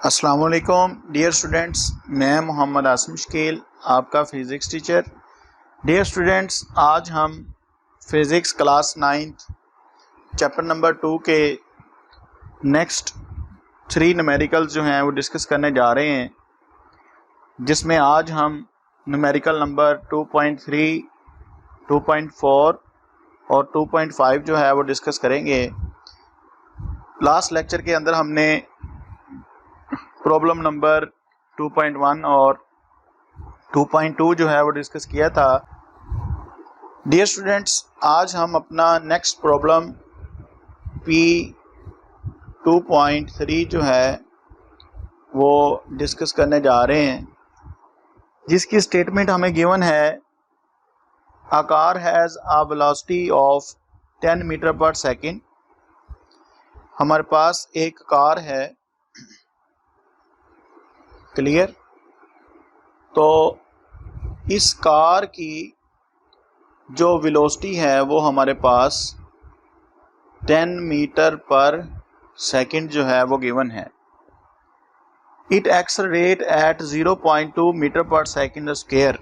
अस्सलाम वालेकुम dear students, मैं मोहम्मद आसिम शकील आपका फ़िज़िक्स टीचर। डियर स्टूडेंट्स, आज हम physics class 9th chapter number 2 के नेक्स्ट 3 न्यूमेरिकल्स जो हैं वो डिस्कस करने जा रहे हैं, जिसमें आज हम न्यूमेरिकल नंबर 2.3, 2.4 और 2.5 जो है वो डिस्कस करेंगे। लास्ट लेक्चर के अंदर हमने प्रॉब्लम नंबर 2.1 और 2.2 जो है वो डिस्कस किया था। डियर स्टूडेंट्स, आज हम अपना नेक्स्ट प्रॉब्लम P2.3 जो है वो डिस्कस करने जा रहे हैं, जिसकी स्टेटमेंट हमें गिवन है। A car has a velocity of 10 metre per second. हमारे पास एक कार है, क्लियर। तो इस कार की जो वेलोसिटी है वो हमारे पास 10 मीटर पर सेकंड जो है वो गिवन है। इट एक्सेलरेट एट 0.2 मीटर पर सेकंड स्क्वायर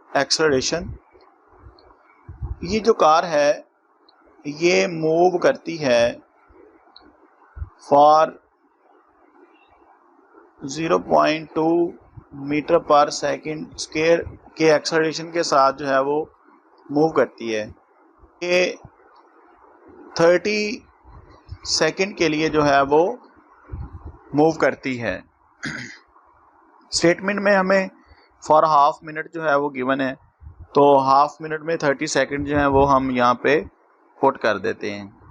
एक्सेलरेशन। ये जो कार है ये मूव करती है फॉर 0.2 मीटर पर सेकंड स्क्वायर के एक्सेलरेशन के साथ जो है वो मूव करती है। ये 30 सेकंड के लिए जो है वो मूव करती है। स्टेटमेंट में हमें फॉर हाफ मिनट जो है वो गिवन है, तो हाफ मिनट में 30 सेकंड जो है वो हम यहाँ पे पुट कर देते हैं।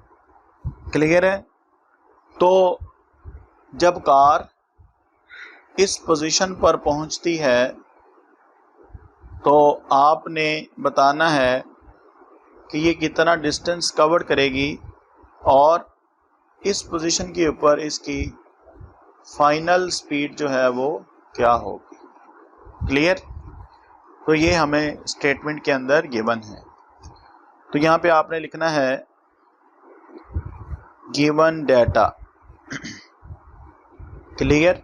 क्लियर है। तो जब कार इस पोजीशन पर पहुँचती है तो आपने बताना है कि ये कितना डिस्टेंस कवर करेगी और इस पोजीशन के ऊपर इसकी फाइनल स्पीड जो है वो क्या होगी। क्लियर। तो ये हमें स्टेटमेंट के अंदर गिवन है। तो यहाँ पे आपने लिखना है गिवन डेटा। क्लियर।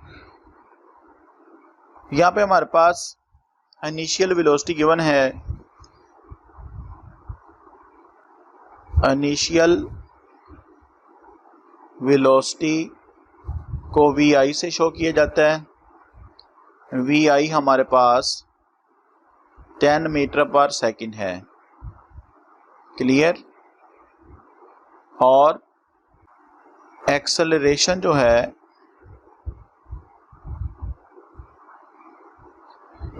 यहाँ पे हमारे पास इनिशियल वेलोसिटी गिवन है। इनिशियल वेलोसिटी को VI से शो किया जाता है। VI हमारे पास 10 मीटर पर सेकंड है। क्लियर। और एक्सेलरेशन जो है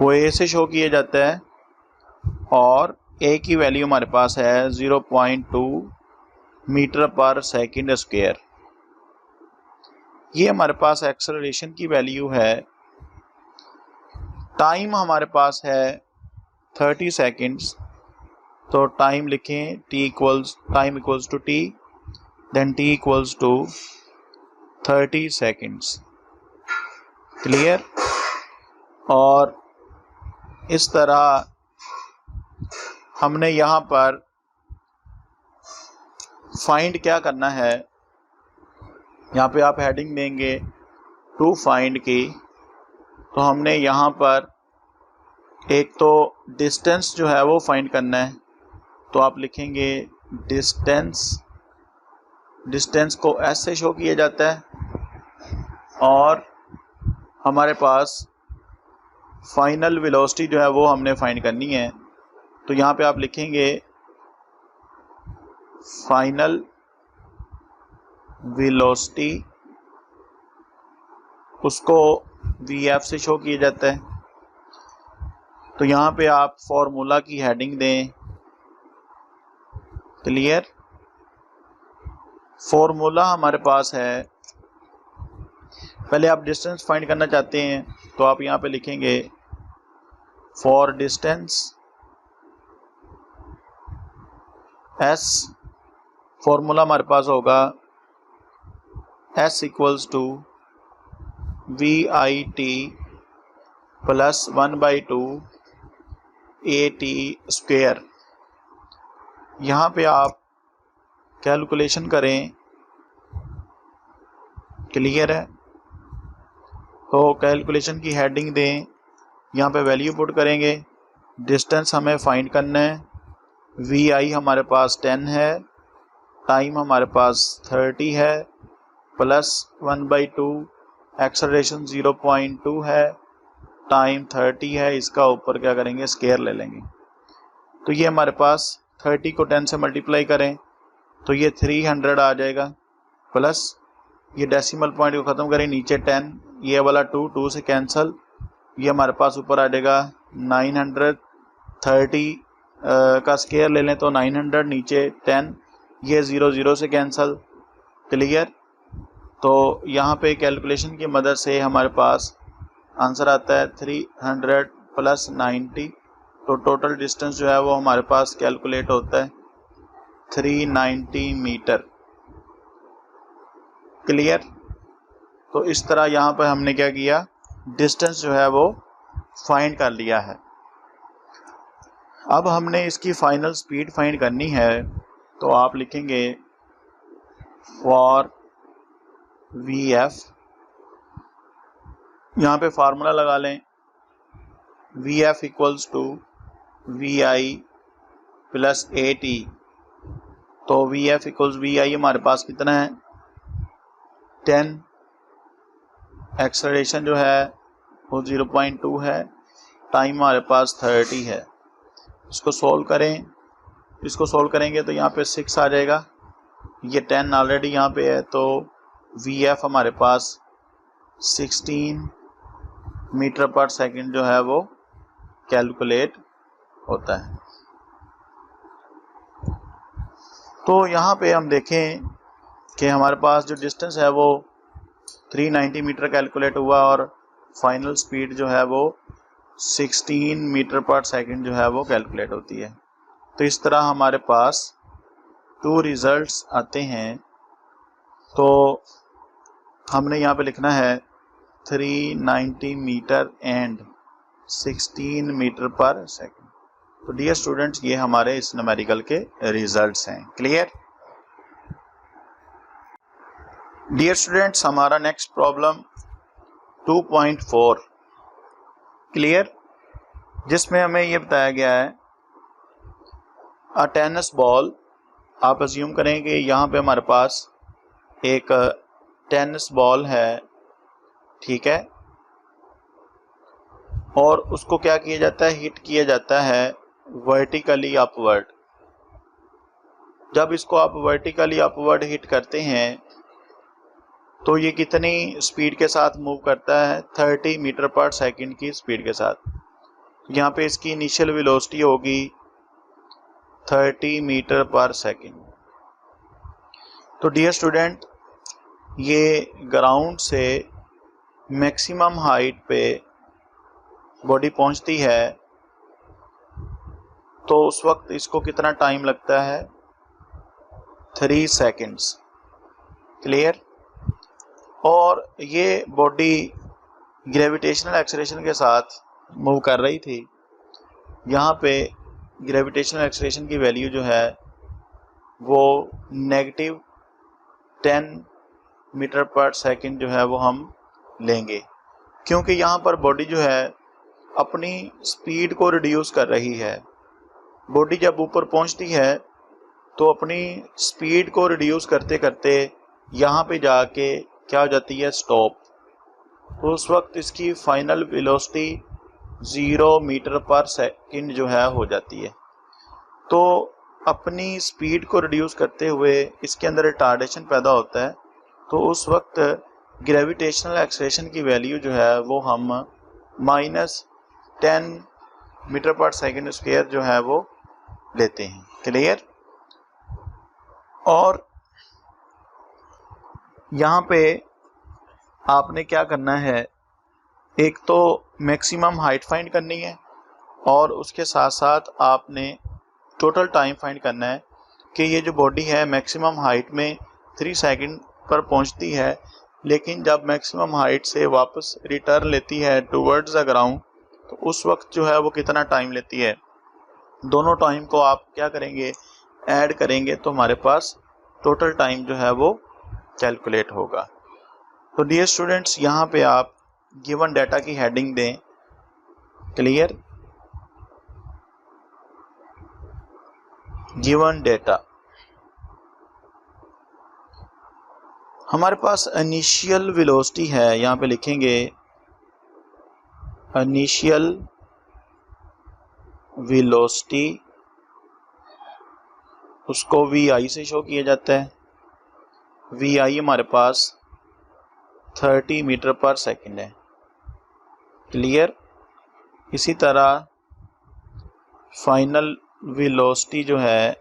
वो A से शो किया जाता है और A की वैल्यू हमारे पास है 0.2 मीटर पर सेकंड स्क्वायर। ये हमारे पास एक्सेलरेशन की वैल्यू है। टाइम हमारे पास है 30 सेकंड्स, तो टाइम लिखें time equals to T, then T equals to 30 seconds. Clear. और इस तरह हमने यहाँ पर फाइंड क्या करना है, यहाँ पे आप हेडिंग देंगे टू फाइंड की। तो हमने यहाँ पर एक तो डिस्टेंस जो है वो फाइंड करना है, तो आप लिखेंगे डिस्टेंस को S से शो किया जाता है। और हमारे पास फाइनल वेलोसिटी जो है वो हमने फाइंड करनी है, तो यहाँ पे आप लिखेंगे फाइनल वेलोसिटी, उसको VF से शो किया जाता है। तो यहाँ पे आप फॉर्मूला की हेडिंग दें। क्लियर। फॉर्मूला हमारे पास है, पहले आप डिस्टेंस फाइंड करना चाहते हैं तो आप यहाँ पे लिखेंगे फॉर डिस्टेंस S, फॉर्मूला हमारे पास होगा S equals to VIT plus 1/2 AT square. यहाँ पे आप कैलकुलेशन करें। क्लियर है। तो कैलकुलेशन की हेडिंग दें, यहाँ पे वैल्यू पुट करेंगे, डिस्टेंस हमें फाइंड करना है, वी आई हमारे पास 10 है, टाइम हमारे पास 30 है, प्लस 1/2, एक्सेलरेशन 0.2 है, टाइम 30 है, इसका ऊपर क्या करेंगे स्क्वायर ले लेंगे। तो ये हमारे पास 30 को 10 से मल्टीप्लाई करें तो ये 300 आ जाएगा, प्लस ये डेसिमल पॉइंट को ख़त्म करें नीचे 10, ये वाला 2 से कैंसिल, ये हमारे पास ऊपर आ जाएगा 930 का स्क्वायर ले लें तो 900, नीचे 10, ये 0 से कैंसिल। क्लियर। तो यहाँ पे कैलकुलेशन की मदद से हमारे पास आंसर आता है 300 प्लस 90, तो टोटल डिस्टेंस जो है वो हमारे पास कैलकुलेट होता है 390 मीटर। क्लियर। तो इस तरह यहाँ पर हमने क्या किया, डिस्टेंस जो है वो फाइंड कर लिया है। अब हमने इसकी फाइनल स्पीड फाइंड करनी है, तो आप लिखेंगे फॉर वी एफ, यहाँ पे फार्मूला लगा लें, V F equals to V I plus A T. तो V F equals V I हमारे पास कितना है 10, एक्सेलरेशन जो है वो 0.2 है, टाइम हमारे पास 30 है। इसको सॉल्व करें, इसको सॉल्व करेंगे तो यहाँ पे 6 आ जाएगा, ये 10 ऑलरेडी यहाँ पे है, तो वी एफ हमारे पास 16 मीटर पर सेकंड जो है वो कैलकुलेट होता है। तो यहाँ पे हम देखें कि हमारे पास जो डिस्टेंस है वो 390 मीटर कैलकुलेट हुआ और फाइनल स्पीड जो है वो 16 मीटर पर सेकंड जो है वो कैलकुलेट होती है। तो इस तरह हमारे पास 2 रिजल्ट्स आते हैं। तो हमने यहाँ पे लिखना है 390 मीटर एंड 16 मीटर पर सेकंड। तो डियर स्टूडेंट्स, ये हमारे इस न्यूमेरिकल के रिजल्ट्स हैं। क्लियर। डियर स्टूडेंट्स, हमारा नेक्स्ट प्रॉब्लम 2.4 क्लियर, जिसमें हमें ये बताया गया है अ टेनिस बॉल। आप अज्यूम करें कि यहाँ पे हमारे पास एक टेनिस बॉल है, ठीक है, और उसको क्या किया जाता है, हिट किया जाता है वर्टिकली अपवर्ड। जब इसको आप वर्टिकली अपवर्ड हिट करते हैं तो ये कितनी स्पीड के साथ मूव करता है, 30 मीटर पर सेकंड की स्पीड के साथ। यहाँ पे इसकी इनिशियल वेलोसिटी होगी 30 मीटर पर सेकंड। तो डियर स्टूडेंट, ये ग्राउंड से मैक्सिमम हाइट पे बॉडी पहुंचती है, तो उस वक्त इसको कितना टाइम लगता है, 3 सेकंड्स। क्लियर। और ये बॉडी ग्रेविटेशनल एक्सेलरेशन के साथ मूव कर रही थी। यहाँ पे ग्रेविटेशनल एक्सेलरेशन की वैल्यू जो है वो -10 मीटर पर सेकंड जो है वो हम लेंगे, क्योंकि यहाँ पर बॉडी जो है अपनी स्पीड को रिड्यूस कर रही है। बॉडी जब ऊपर पहुँचती है तो अपनी स्पीड को रिड्यूस करते करते यहाँ पे जाके क्या हो जाती है, स्टॉप। तो उस वक्त इसकी फाइनल वेलोसिटी 0 मीटर पर सेकंड जो है हो जाती है। तो अपनी स्पीड को रिड्यूस करते हुए इसके अंदर रिटार्डेशन पैदा होता है। तो उस वक्त ग्रेविटेशनल एक्सेलरेशन की वैल्यू जो है वो हम -10 मीटर पर सेकंड स्क्वायर जो है वो लेते हैं। क्लियर। और यहाँ पे आपने क्या करना है, एक तो मैक्सिमम हाइट फाइंड करनी है और उसके साथ साथ आपने टोटल टाइम फाइंड करना है कि ये जो बॉडी है मैक्सिमम हाइट में 3 सेकंड पर पहुंचती है, लेकिन जब मैक्सिमम हाइट से वापस रिटर्न लेती है टुवर्ड्स द ग्राउंड, तो उस वक्त जो है वो कितना टाइम लेती है। दोनों टाइम को आप क्या करेंगे, ऐड करेंगे, तो हमारे पास टोटल टाइम जो है वो कैलकुलेट होगा। तो डियर स्टूडेंट्स, यहाँ पे आप गिवन डाटा की हेडिंग दें। क्लियर, गिवन डाटा हमारे पास इनिशियल वेलोसिटी है, यहाँ पे लिखेंगे इनिशियल वेलोसिटी, उसको VI से शो किया जाता है। VI हमारे पास 30 मीटर पर सेकंड है। क्लियर, इसी तरह फाइनल वेलोसिटी जो है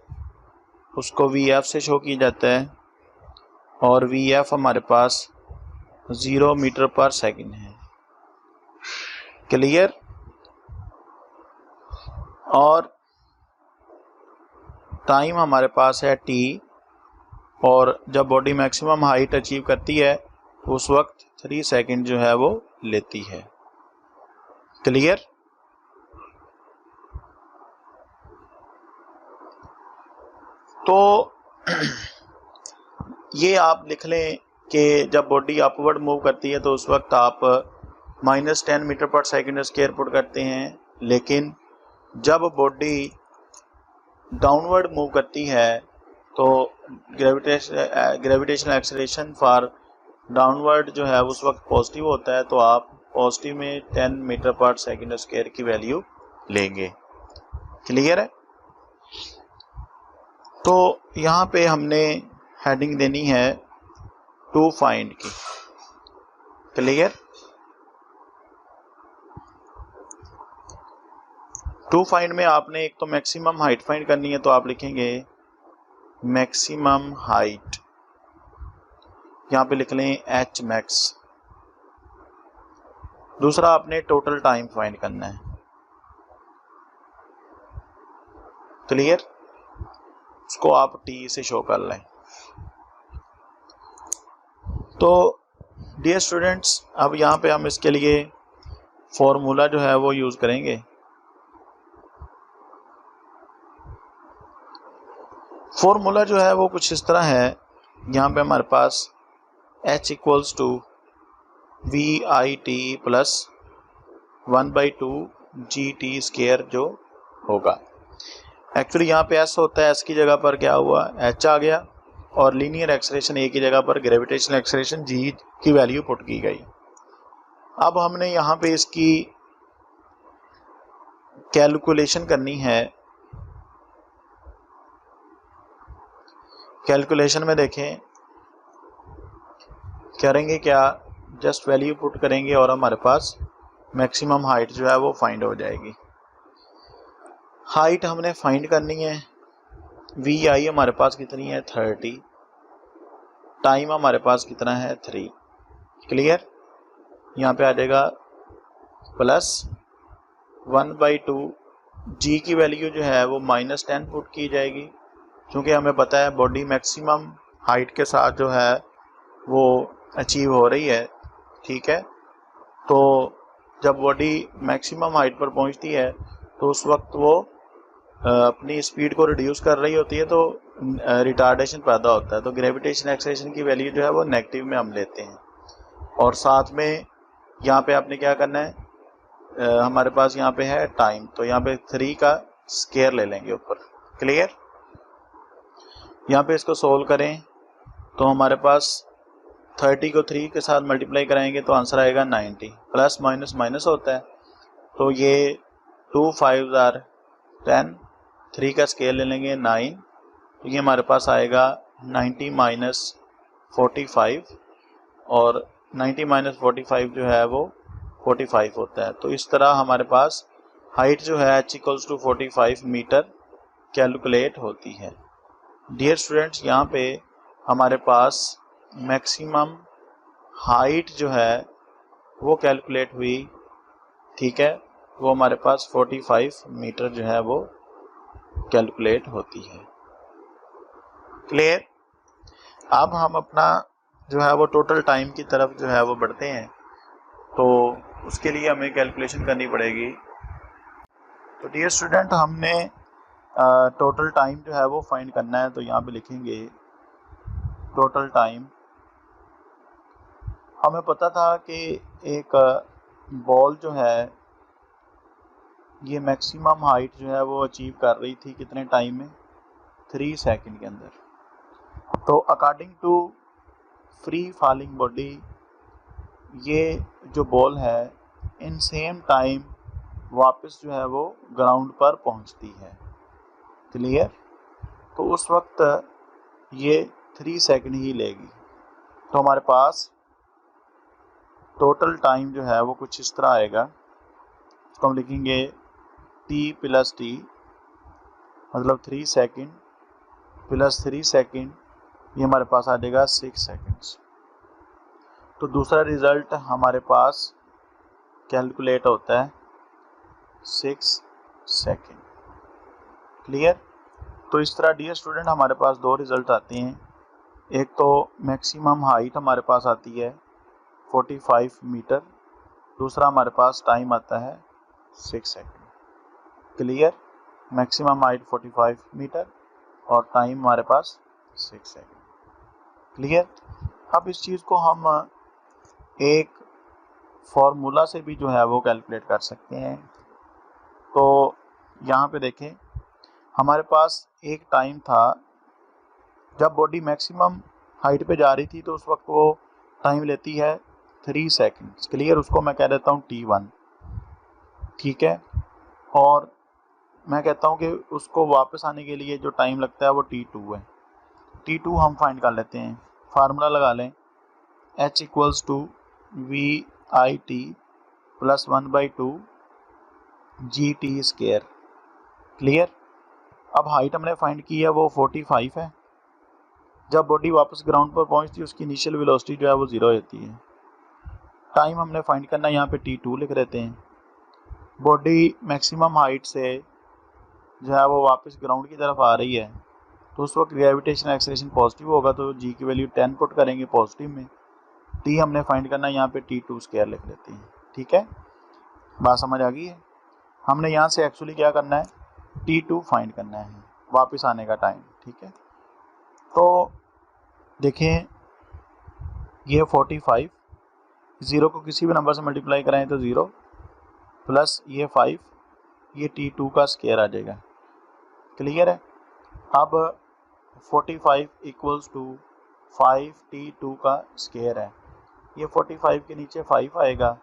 उसको VF से शो किया जाता है और VF हमारे पास 0 मीटर पर सेकंड है। क्लियर, और टाइम हमारे पास है T, और जब बॉडी मैक्सिमम हाइट अचीव करती है उस वक्त 3 सेकंड जो है वो लेती है। क्लियर, तो ये आप लिख लें कि जब बॉडी अपवर्ड मूव करती है तो उस वक्त आप -10 मीटर पर सेकंड स्क्वायर पुट करते हैं, लेकिन जब बॉडी डाउनवर्ड मूव करती है तो ग्रेविटेशनल एक्सेलरेशन फॉर डाउनवर्ड जो है उस वक्त पॉजिटिव होता है, तो आप पॉजिटिव में 10 मीटर पर सेकंड स्क्वायर की वैल्यू लेंगे। क्लियर है, तो यहाँ पे हमने हेडिंग देनी है टू फाइंड की। क्लियर, टू फाइंड में आपने एक तो मैक्सिमम हाइट फाइंड करनी है, तो आप लिखेंगे मैक्सिमम हाइट, यहाँ पे लिख लें H मैक्स। दूसरा आपने टोटल टाइम फाइंड करना है। क्लियर, उसको आप T से शो कर लें। तो डियर स्टूडेंट्स, अब यहाँ पे हम इसके लिए फॉर्मूला जो है वो यूज़ करेंगे। फॉर्मूला जो है वो कुछ इस तरह है, यहाँ पे हमारे पास H equals to VIT plus 1/2 GT square जो होगा। एक्चुअली यहाँ पे S होता है, S की जगह पर क्या हुआ, H आ गया, और लीनियर एक्सेलरेशन A की जगह पर ग्रेविटेशनल एक्सेलरेशन G की वैल्यू पुट की गई। अब हमने यहाँ पे इसकी कैलकुलेशन करनी है। कैलकुलेशन में देखें करेंगे क्या, जस्ट वैल्यू पुट करेंगे और हमारे पास मैक्सिमम हाइट जो है वो फाइंड हो जाएगी। हाइट हमने फाइंड करनी है, VI हमारे पास कितनी है 30, टाइम हमारे पास कितना है 3। क्लियर, यहाँ पे आ जाएगा प्लस 1/2 G की वैल्यू जो है वो -10 पुट की जाएगी, क्योंकि हमें पता है बॉडी मैक्सिमम हाइट के साथ जो है वो अचीव हो रही है। ठीक है, तो जब बॉडी मैक्सिमम हाइट पर पहुंचती है तो उस वक्त वो अपनी स्पीड को रिड्यूस कर रही होती है, तो रिटार्डेशन पैदा होता है। तो ग्रेविटेशन एक्सेलरेशन की वैल्यू जो है वो नेगेटिव में हम लेते हैं, और साथ में यहाँ पे आपने क्या करना है, हमारे पास यहाँ पे है टाइम, तो यहाँ पे 3 का स्क्वायर ले लेंगे ऊपर। क्लियर, यहाँ पे इसको सोल्व करें तो हमारे पास 30 को 3 के साथ मल्टीप्लाई कराएंगे तो आंसर आएगा 90। प्लस माइनस माइनस होता है, तो ये 2 5 आर 10, 3 का स्केल ले लेंगे 9, तो ये हमारे पास आएगा 90 माइनस 45, और 90 माइनस 45 जो है वो 45 होता है। तो इस तरह हमारे पास हाइट जो है H equals to 45 metre calculate होती है। डियर स्टूडेंट्स, यहाँ पे हमारे पास मैक्सिमम हाइट जो है वो कैलकुलेट हुई। ठीक है, वो हमारे पास 45 मीटर जो है वो कैलकुलेट होती है। क्लियर, अब हम अपना जो है वो टोटल टाइम की तरफ जो है वो बढ़ते हैं, तो उसके लिए हमें कैलकुलेशन करनी पड़ेगी। तो डियर स्टूडेंट, हमने टोटल टाइम जो है वो फाइंड करना है, तो यहाँ पे लिखेंगे टोटल टाइम। हमें पता था कि एक बॉल जो है ये मैक्सिमम हाइट जो है वो अचीव कर रही थी कितने टाइम में, 3 सेकंड के अंदर। तो according to free falling body ये जो बॉल है इन सेम टाइम वापस जो है वो ग्राउंड पर पहुंचती है। क्लियर? तो उस वक्त ये 3 सेकंड ही लेगी। तो हमारे पास टोटल टाइम जो है वो कुछ इस तरह आएगा। तो हम लिखेंगे t प्लस टी, मतलब 3 सेकंड प्लस 3 सेकंड, ये हमारे पास आ जाएगा 6 सेकंड्स। तो दूसरा रिजल्ट हमारे पास कैलकुलेट होता है 6 सेकंड। क्लियर? तो इस तरह डियर स्टूडेंट हमारे पास दो रिजल्ट आते हैं। एक तो मैक्सिमम हाइट हमारे पास आती है 45 मीटर, दूसरा हमारे पास टाइम आता है 6 second. Clear? Maximum height 45 metre और टाइम हमारे पास 6 सेकंड। क्लियर? अब इस चीज़ को हम एक फॉर्मूला से भी जो है वो कैलकुलेट कर सकते हैं। तो यहाँ पे देखें, हमारे पास एक टाइम था जब बॉडी मैक्सिमम हाइट पे जा रही थी, तो उस वक्त वो टाइम लेती है 3 सेकंड्स। क्लियर? उसको मैं कह देता हूँ t1। ठीक है? और मैं कहता हूँ कि उसको वापस आने के लिए जो टाइम लगता है वो t2 है। t2 हम फाइंड कर लेते हैं, फार्मूला लगा लें, h equals to V I T plus 1/2 G T square. Clear? अब हाइट हमने फाइंड की है वो 45 है। जब बॉडी वापस ग्राउंड पर पहुंचती है उसकी इनिशियल वेलोसिटी जो है वो 0 होती है। टाइम हमने फाइंड करना है, यहाँ पे t2 लिख देते हैं। बॉडी मैक्सिमम हाइट से जो है वो वापस ग्राउंड की तरफ आ रही है, तो उस वक्त ग्रेविटेशन एक्सेलरेशन पॉजिटिव होगा, तो जी की वैल्यू 10 पुट करेंगे पॉजिटिव में। टी हमने फाइंड करना है, यहाँ पे t2 स्क्वायर लिख लेते हैं। ठीक है? बात समझ आ गई है? हमने यहाँ से एक्चुअली क्या करना है, t2 फाइंड करना है, वापस आने का टाइम। ठीक है? तो देखें ये 45, 0 को किसी भी नंबर से मल्टीप्लाई कराएं तो 0 प्लस ये 5, ये t2 का स्क्वायर आ जाएगा। क्लियर है? अब 45 इक्वल्स टू 5t2 का स्क्वायर है। ये 45 के नीचे 5 आएगा,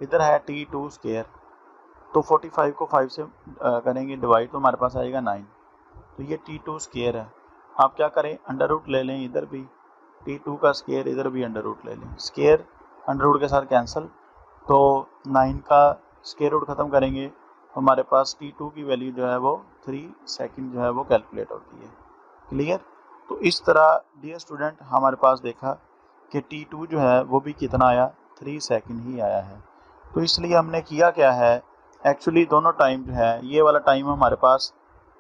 इधर है t2 स्क्वायर, तो 45 को 5 से करेंगे डिवाइड, तो हमारे पास आएगा 9। तो ये t2 स्क्वायर है। आप क्या करें, अंडर रूट ले लें, इधर भी t2 का स्क्वायर, इधर भी अंडर रूट ले लें। स्क्वायर अंडर रूट के साथ कैंसिल, तो 9 का स्क्वायर रूट ख़त्म करेंगे, हमारे पास t2 की वैल्यू जो है वो 3 सेकंड जो है वो कैलकुलेट होती है। क्लियर? तो इस तरह डियर स्टूडेंट हमारे पास देखा कि t2 जो है वो भी कितना आया, 3 सेकंड ही आया है। तो इसलिए हमने किया क्या है, एक्चुअली दोनों टाइम जो है, ये वाला टाइम हमारे पास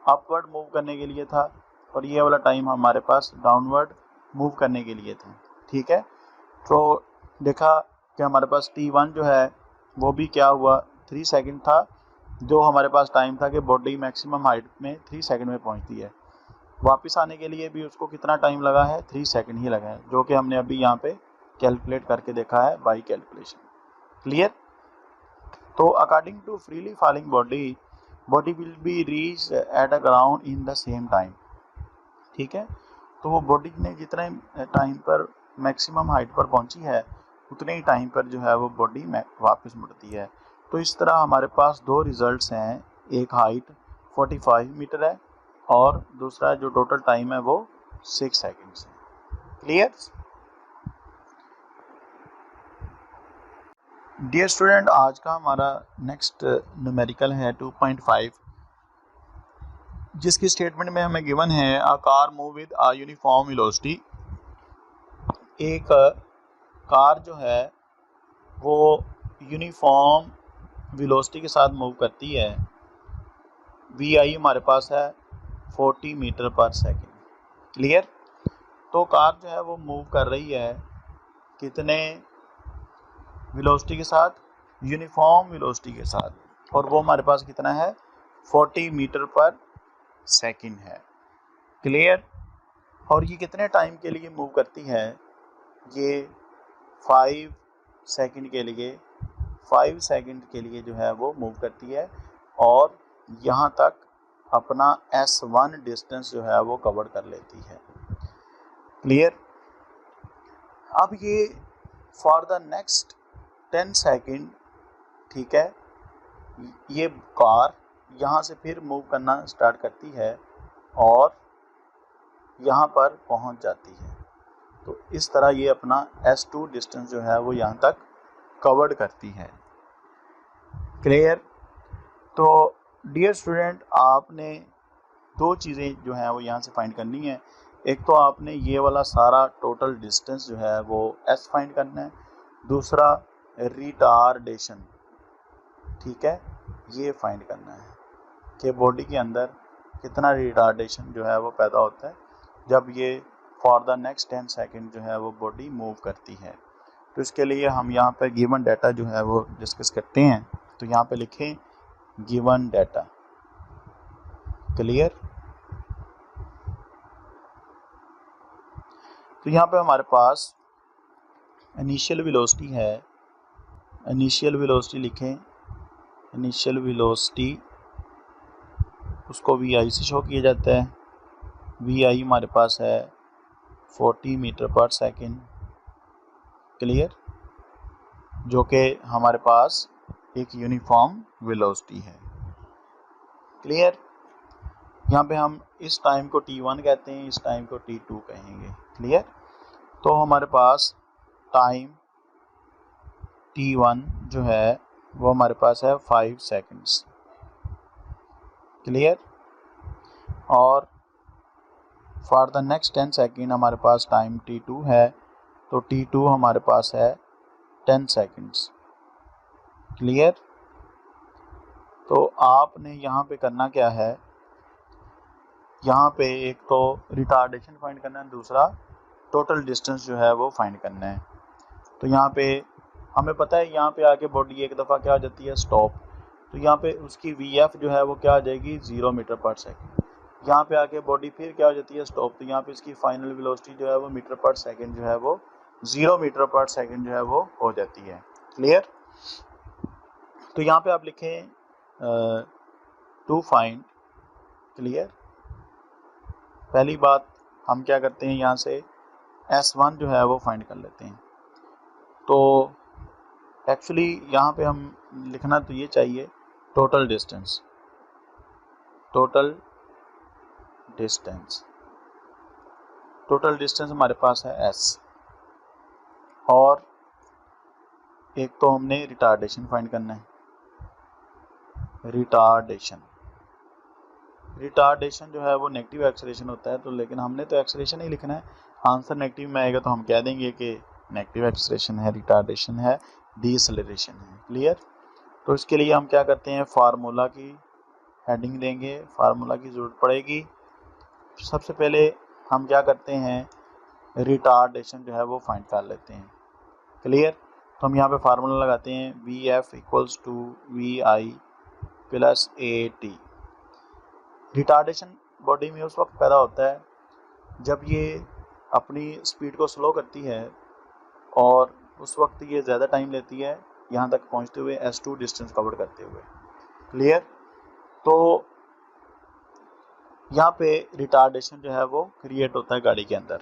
अपवर्ड मूव करने के लिए था और ये वाला टाइम हमारे पास डाउनवर्ड मूव करने के लिए था। ठीक है? तो देखा कि हमारे पास t1 जो है वो भी क्या हुआ, 3 सेकंड था, जो हमारे पास टाइम था कि बॉडी मैक्सिमम हाइट में 3 सेकंड में पहुंचती है। वापस आने के लिए भी उसको कितना टाइम लगा है, 3 सेकंड ही लगा है, जो कि हमने अभी यहाँ पे कैलकुलेट करके देखा है बाई कैलकुलेशन। क्लियर? तो according to freely falling body will be reach at a ground in the same time. ठीक है? तो वो बॉडी ने जितने टाइम पर मैक्सिमम हाइट पर पहुंची है उतने ही टाइम पर जो है वो बॉडी वापस मुड़ती है। तो इस तरह हमारे पास दो रिजल्ट्स हैं, एक हाइट 45 मीटर है और दूसरा जो टोटल टाइम है वो 6 सेकंड्स है। क्लियर? डियर स्टूडेंट, आज का हमारा नेक्स्ट न्यूमेरिकल है 2.5, जिसकी स्टेटमेंट में हमें गिवन है a car move with a uniform velocity. एक कार जो है वो यूनिफॉर्म वेलोसिटी के साथ मूव करती है। वी आई हमारे पास है 40 मीटर पर सेकेंड। क्लियर? तो कार जो है वो मूव कर रही है कितने वेलोसिटी के साथ, यूनिफॉर्म वेलोसिटी के साथ, और वो हमारे पास कितना है, 40 मीटर पर सेकेंड है। क्लियर? और ये कितने टाइम के लिए मूव करती है, ये 5 सेकंड के लिए 5 सेकंड के लिए जो है वो मूव करती है और यहाँ तक अपना S1 डिस्टेंस जो है वो कवर कर लेती है। क्लियर। अब ये फॉर द नेक्स्ट 10 सेकंड, ठीक है, ये कार यहाँ से फिर मूव करना स्टार्ट करती है और यहाँ पर पहुँच जाती है। तो इस तरह ये अपना S2 डिस्टेंस जो है वो यहाँ तक कवर्ड करती है। क्लियर। तो डियर स्टूडेंट, आपने दो चीज़ें जो हैं वो यहाँ से फाइंड करनी है। एक तो आपने ये वाला सारा टोटल डिस्टेंस जो है वो S फाइंड करना है, दूसरा रिटार्डेशन, ठीक है, ये फाइंड करना है कि बॉडी के अंदर कितना रिटार्डेशन जो है वो पैदा होता है जब ये फॉर द नेक्स्ट 10 सेकंड जो है वो बॉडी मूव करती है। तो इसके लिए हम यहाँ पे गिवन डाटा जो है वो डिस्कस करते हैं। तो यहाँ पे लिखें गिवन डाटा। क्लियर। तो यहाँ पे हमारे पास इनिशियल वेलोसिटी है, इनिशियल वेलोसिटी लिखें, इनिशियल वेलोसिटी उसको VI से शो किया जाता है। VI हमारे पास है 40 मीटर पर सेकेंड। क्लियर। जो कि हमारे पास एक यूनिफॉर्म वेलोसिटी है। क्लियर। यहाँ पे हम इस टाइम को T1 कहते हैं, इस टाइम को T2 कहेंगे। क्लियर। तो हमारे पास टाइम T1 जो है वो हमारे पास है 5 सेकंड्स। क्लियर। और फॉर द नेक्स्ट 10 सेकंड हमारे पास टाइम T2 है, तो T2 हमारे पास है 10 सेकंड्स। क्लियर। तो आपने यहाँ पे करना क्या है, यहाँ पे एक तो रिटार्डेशन फाइंड करना है, दूसरा टोटल डिस्टेंस जो है वो फाइंड करना है। तो यहाँ पे हमें पता है यहाँ पे आके बॉडी एक दफ़ा क्या हो जाती है, स्टॉप। तो यहाँ पे उसकी VF जो है वो क्या आ जाएगी, 0 मीटर पर सेकेंड। यहाँ पे आके बॉडी फिर क्या हो जाती है, स्टॉप। तो यहाँ पे इसकी फाइनल वेलोसिटी जो है वो मीटर पर सेकेंड जो है वो 0 मीटर पर सेकेंड जो है वो हो जाती है। क्लियर। तो यहाँ पे आप लिखें टू फाइंड। क्लियर। पहली बात हम क्या करते हैं, यहाँ से S1 जो है वो फाइंड कर लेते हैं। तो एक्चुअली यहाँ पे हम लिखना तो ये चाहिए total distance, total distance, total distance हमारे पास है S। और एक तो हमने रिटार्डेशन फाइंड करना है, रिटार्डेशन। रिटार्डेशन जो है वो नेगेटिव एक्सेलरेशन होता है, तो लेकिन हमने तो एक्सेलरेशन ही लिखना है। आंसर नेगेटिव में आएगा तो हम कह देंगे कि नेगेटिव एक्सेलरेशन है, रिटार्डेशन है, डीएक्सेलरेशन है। क्लियर। तो इसके लिए हम क्या करते हैं, फार्मूला की हेडिंग देंगे, फार्मूला की ज़रूरत पड़ेगी। सबसे पहले हम क्या करते हैं, रिटार्डेशन जो है वो फाइंड कर लेते हैं। क्लियर। तो हम यहाँ पे फार्मूला लगाते हैं VF equals to VI plus AT। Retardation body में उस वक्त पैदा होता है जब ये अपनी स्पीड को स्लो करती है और उस वक्त ये ज़्यादा टाइम लेती है यहाँ तक पहुँचते हुए, S2 डिस्टेंस कवर करते हुए। क्लियर। तो यहाँ पे रिटार्डेशन जो है वो क्रिएट होता है गाड़ी के अंदर।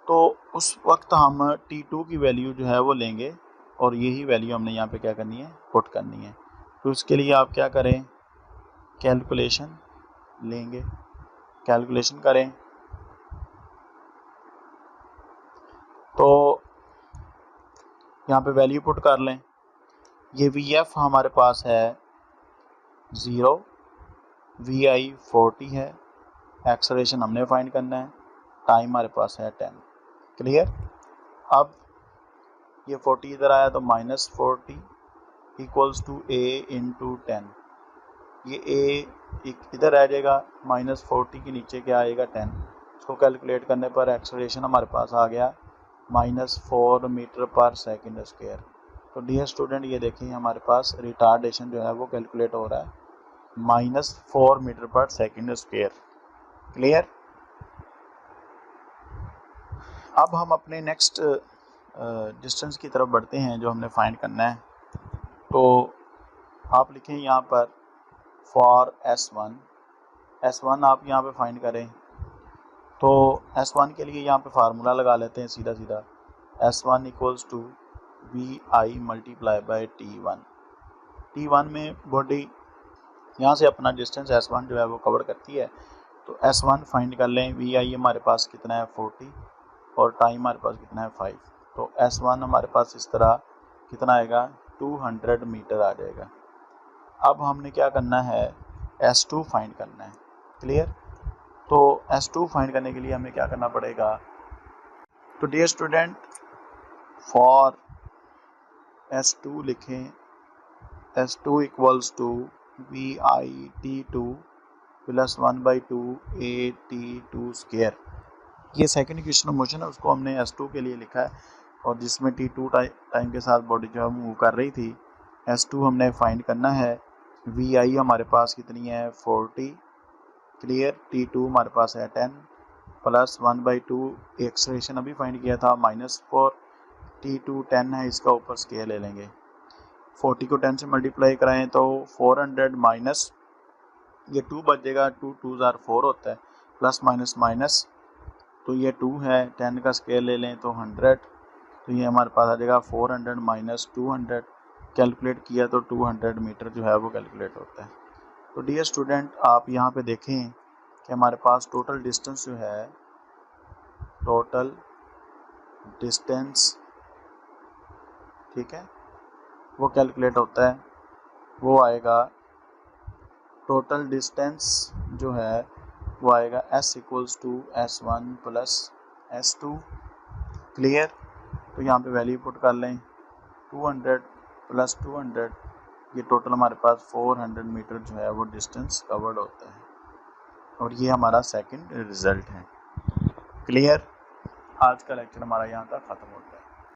तो उस वक्त हम T2 की वैल्यू जो है वो लेंगे और यही वैल्यू हमने यहाँ पे क्या करनी है, पुट करनी है। तो इसके लिए आप क्या करें, कैलकुलेशन लेंगे, कैलकुलेशन करें। तो यहाँ पे वैल्यू पुट कर लें। ये VF हमारे पास है 0, VI 40 है, एक्सेलरेशन हमने फाइंड करना है, टाइम हमारे पास है 10। क्लियर। अब ये 40 इधर आया तो -40 इक्वल्स टू A इंटू 10। ये A इधर आ जाएगा, -40 के नीचे क्या आएगा, 10। इसको कैलकुलेट करने पर एक्सेलरेशन हमारे पास आ गया -4 मीटर पर सेकेंड स्क्वायर। तो डियर स्टूडेंट ये देखें हमारे पास रिटार्डेशन जो है वो कैलकुलेट हो रहा है -4 metre per second square. Clear. अब हम अपने नेक्स्ट डिस्टेंस की तरफ बढ़ते हैं जो हमने फाइंड करना है। तो आप लिखें यहाँ पर फॉर S1 आप यहाँ पे फाइंड करें। तो S1 के लिए यहाँ पे फार्मूला लगा लेते हैं सीधा सीधा, S1 equals to VI multiply by T1 में बॉडी यहाँ से अपना डिस्टेंस S1 जो है वो कवर करती है। तो S1 फाइंड कर लें, VI हमारे पास कितना है 40 और टाइम हमारे पास कितना है 5। तो S1 हमारे पास इस तरह कितना आएगा 200 मीटर आ जाएगा। अब हमने क्या करना है, S2 फाइंड करना है। क्लियर? तो S2 फाइंड करने के लिए हमें क्या करना पड़ेगा, तो डियर स्टूडेंट फॉर S2 लिखें, S2 equals to VI T2 plus 1/2 AT2 square. ये सेकंड इक्वेशन ऑफ मोशन है, उसको हमने S2 के लिए लिखा है और जिसमें T2 टाइम के साथ बॉडी जो है मूव कर रही थी। S2 हमने फाइंड करना है, VI हमारे पास कितनी है 40, क्लियर, T2 हमारे पास है 10 प्लस 1/2 एक्सलेशन अभी फाइंड किया था -4, T2 10 है, इसका ऊपर स्केयर ले लेंगे। 40 को 10 से मल्टीप्लाई कराएं तो 400 माइनस ये 2 बचेगा, 2 2 आर 4 होता है, प्लस माइनस माइनस, तो ये 2 है, 10 का स्केयर ले लें तो 100, तो ये हमारे पास आ जाएगा 400 माइनस 200, कैलकुलेट किया तो 200 मीटर जो है वो कैलकुलेट होता है। तो डियर स्टूडेंट आप यहाँ पे देखें कि हमारे पास टोटल डिस्टेंस जो है, टोटल डिस्टेंस, ठीक है, वो कैलकुलेट होता है, वो आएगा टोटल डिस्टेंस जो है वो आएगा S equals to S1 plus S2। Clear? तो यहाँ पे वैल्यू पुट कर लें, 200 प्लस 200, ये टोटल हमारे पास 400 मीटर जो है वो डिस्टेंस कवर्ड होता है और ये हमारा सेकंड रिजल्ट है। क्लियर? आज का लेक्चर हमारा यहाँ तक ख़त्म होता है।